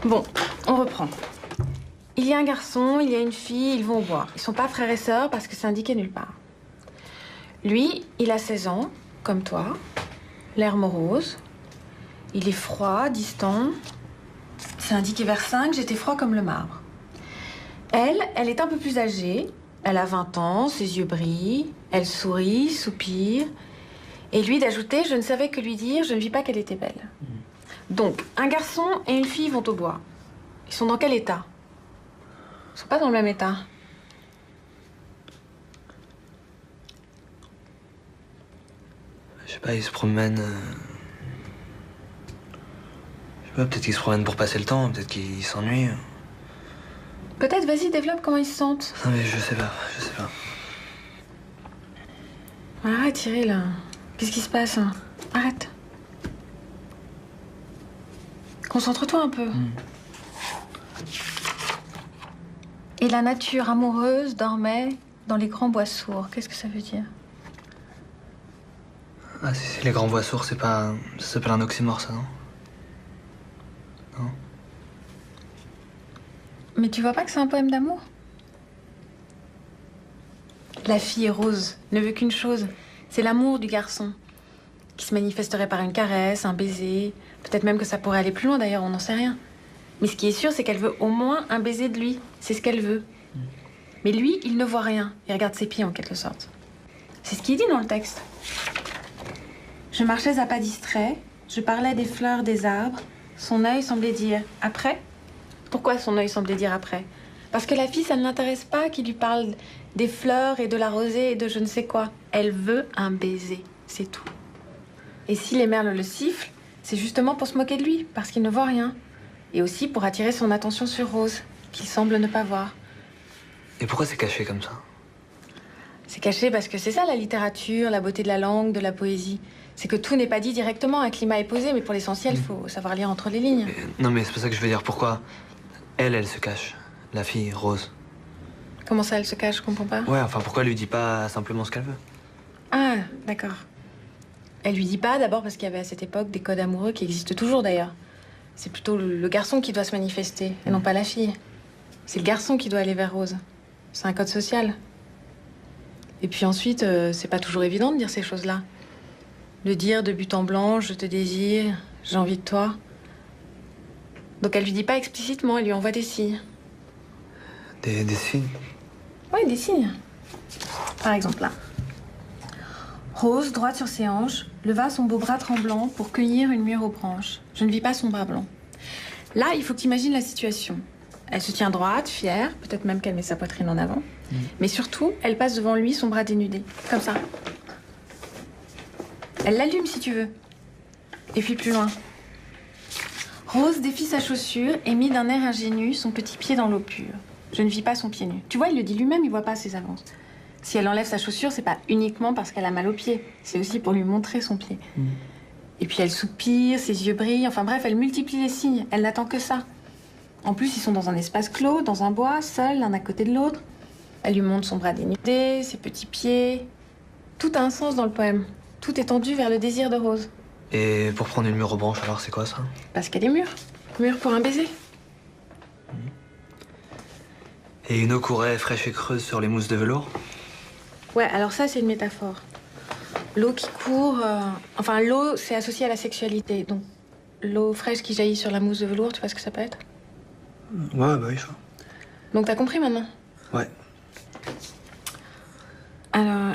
Bon, on reprend. Il y a un garçon, il y a une fille, ils vont au bois. Ils sont pas frères et sœurs parce que c'est indiqué nulle part. Lui, il a 16 ans, comme toi, l'air morose. Il est froid, distant. C'est indiqué vers 5, j'étais froid comme le marbre. Elle est un peu plus âgée. Elle a 20 ans, ses yeux brillent. Elle sourit, soupire. Et lui d'ajouter, je ne savais que lui dire, je ne vis pas qu'elle était belle. Donc, un garçon et une fille vont au bois. Ils sont dans quel état? Ils sont pas dans le même état. Je sais pas, ils se promènent... Je sais pas, peut-être qu'ils se promènent pour passer le temps, peut-être qu'ils s'ennuient. Peut-être, vas-y, développe comment ils se sentent. Non mais je sais pas. Arrête, Cyril. Qu'est-ce qui se passe? Arrête. Concentre-toi un peu. Et la nature amoureuse dormait dans les grands bois sourds. Qu'est-ce que ça veut dire? Ah, si les grands bois sourds, c'est pas... Ça s'appelle un oxymore, ça, non? Non? Mais tu vois pas que c'est un poème d'amour? La fille Rose ne veut qu'une chose, c'est l'amour du garçon, qui se manifesterait par une caresse, un baiser, peut-être même que ça pourrait aller plus loin d'ailleurs, on n'en sait rien. Mais ce qui est sûr, c'est qu'elle veut au moins un baiser de lui, c'est ce qu'elle veut. Mais lui, il ne voit rien, il regarde ses pieds en quelque sorte. C'est ce qu'il dit dans le texte. Je marchais à pas distraits, je parlais des fleurs, des arbres, son œil semblait dire « après ». Pourquoi son œil semblait dire « après » ? Parce que la fille, ça ne l'intéresse pas qu'il lui parle des fleurs et de la rosée et de je ne sais quoi. Elle veut un baiser, c'est tout. Et si les merles le sifflent, c'est justement pour se moquer de lui, parce qu'il ne voit rien. Et aussi pour attirer son attention sur Rose, qu'il semble ne pas voir. Et pourquoi c'est caché comme ça? C'est caché parce que c'est ça la littérature, la beauté de la langue, de la poésie. C'est que tout n'est pas dit directement, un climat est posé, mais pour l'essentiel, il faut savoir lire entre les lignes. Non mais c'est pas ça que je veux dire, pourquoi elle se cache? La fille, Rose. Comment ça, elle se cache, je comprends pas. Ouais, enfin pourquoi elle lui dit pas simplement ce qu'elle veut? Ah, d'accord. Elle lui dit pas d'abord parce qu'il y avait à cette époque des codes amoureux qui existent toujours d'ailleurs. C'est plutôt le garçon qui doit se manifester, et non pas la fille. C'est le garçon qui doit aller vers Rose. C'est un code social. Et puis ensuite, c'est pas toujours évident de dire ces choses-là. De dire de but en blanc, je te désire, j'ai envie de toi. Donc elle lui dit pas explicitement, elle lui envoie des signes. Des signes? Oui, des signes. Par exemple, là. Rose, droite sur ses hanches, leva son beau bras tremblant pour cueillir une mûre aux branches. Je ne vis pas son bras blanc. Là, il faut que tu imagines la situation. Elle se tient droite, fière, peut-être même qu'elle met sa poitrine en avant. Mais surtout, elle passe devant lui, son bras dénudé. Comme ça. Elle l'allume si tu veux. Et puis plus loin. Rose défit sa chaussure et mit d'un air ingénu son petit pied dans l'eau pure. Je ne vis pas son pied nu. Tu vois, il le dit lui-même, il voit pas ses avances. Si elle enlève sa chaussure, c'est pas uniquement parce qu'elle a mal au pied. C'est aussi pour lui montrer son pied. Et puis elle soupire, ses yeux brillent. Enfin bref, elle multiplie les signes. Elle n'attend que ça. En plus, ils sont dans un espace clos, dans un bois, seuls, l'un à côté de l'autre. Elle lui montre son bras dénudé, ses petits pieds. Tout a un sens dans le poème. Tout est tendu vers le désir de Rose. Et pour prendre une mûre aux branches, alors c'est quoi ça? Parce qu'elle est mûre. Mûre pour un baiser. Et une eau courait fraîche et creuse sur les mousses de velours? Ouais, alors ça, c'est une métaphore. L'eau qui court... Enfin, l'eau, c'est associé à la sexualité. Donc, l'eau fraîche qui jaillit sur la mousse de velours, tu vois ce que ça peut être? Ouais, bah oui, je vois. Donc, t'as compris maintenant? Ouais. Alors,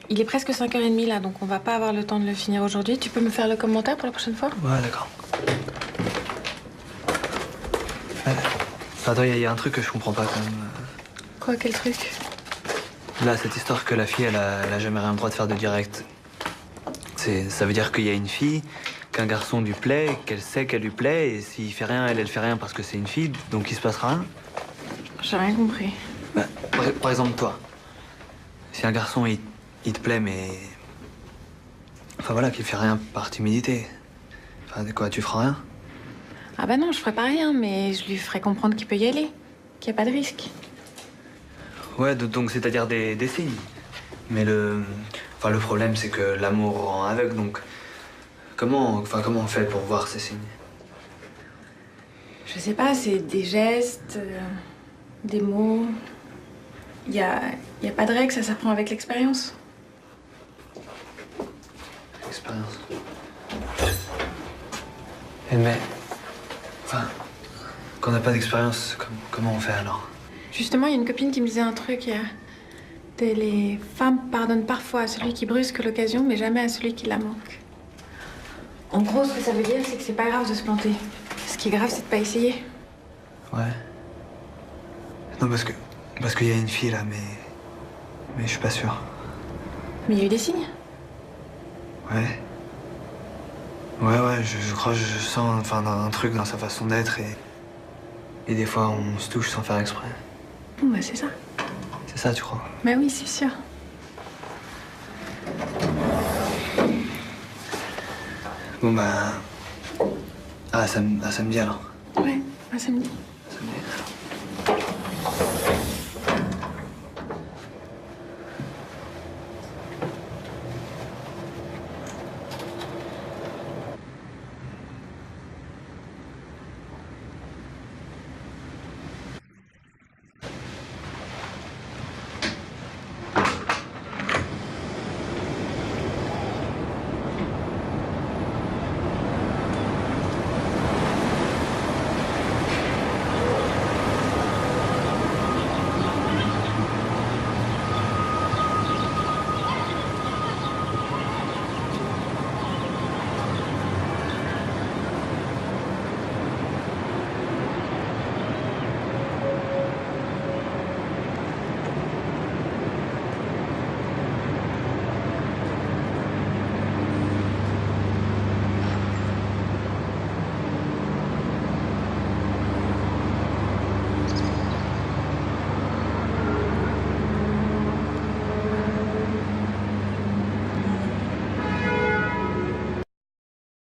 il est presque 5h30 là, donc on va pas avoir le temps de le finir aujourd'hui. Tu peux me faire le commentaire pour la prochaine fois? Ouais, d'accord. Ouais. Attends, il y a un truc que je comprends pas quand même. Quoi, quel truc? Là, cette histoire que la fille, elle a jamais rien le droit de faire de direct. Ça veut dire qu'il y a une fille, qu'un garçon lui plaît, qu'elle sait qu'elle lui plaît, et s'il fait rien, elle fait rien parce que c'est une fille, donc il se passera rien. J'ai rien compris. Bah, par exemple, toi. Si un garçon, il te plaît, mais... Enfin voilà, qu'il fait rien par timidité. Enfin, de quoi, tu feras rien? Ah bah non, je ferai pas rien, mais je lui ferai comprendre qu'il peut y aller, qu'il n'y a pas de risque. Ouais, donc c'est-à-dire des signes. Mais le problème, c'est que l'amour rend aveugle, donc... Comment on fait pour voir ces signes? Je sais pas, c'est des gestes, des mots. Y a pas de règle, ça s'apprend avec l'expérience. Expérience. Mais... Enfin... Quand on n'a pas d'expérience, comment on fait alors? Justement, il y a une copine qui me disait un truc hier. Les femmes pardonnent parfois à celui qui brusque l'occasion, mais jamais à celui qui la manque. En gros, ce que ça veut dire, c'est que c'est pas grave de se planter. Ce qui est grave, c'est de pas essayer. Ouais. Non, parce qu'il y a une fille là, mais je suis pas sûr. Mais il y a eu des signes. Ouais. Ouais, je crois que je sens enfin, un truc dans sa façon d'être et des fois on se touche sans faire exprès. Bon, bah c'est ça. C'est ça, tu crois? Bah oui, c'est sûr. Bon bah... à samedi alors. Ouais, à samedi. Samedi.